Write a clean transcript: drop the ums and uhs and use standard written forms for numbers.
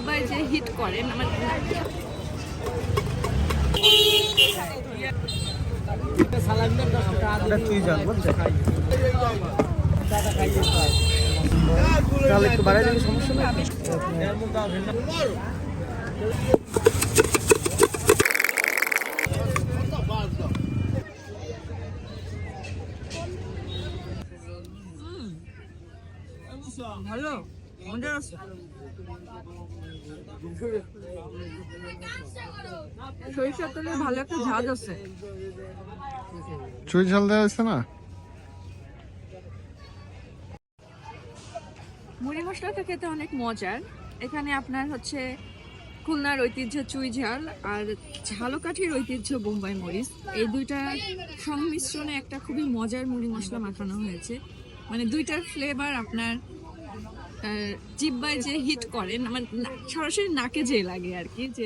জিব্বায় যে হিট করেন আমার তাহলে একটু বাড়াই দিলে সমস্যা নেই। ভালো মজা আছে। সরিষার তেলে ভালো একটা ঝাঁজ আছে। চুই ঝাল দেওয়া হয়েছে না? মুড়ি মশলাটা খেতে অনেক মজার। এখানে আপনার হচ্ছে খুলনার ঐতিহ্য চুই ঝাল আর ঝালকাঠির ঐতিহ্য বোম্বাই মরিচ, এই দুইটা সংমিশ্রণে একটা খুবই মজার মুড়ি মশলা মাখানো হয়েছে। মানে দুইটার ফ্লেভার আপনার জিব্বায় যে হিট করেন, আমার সরাসরি নাকে যে লাগে আর কি, যে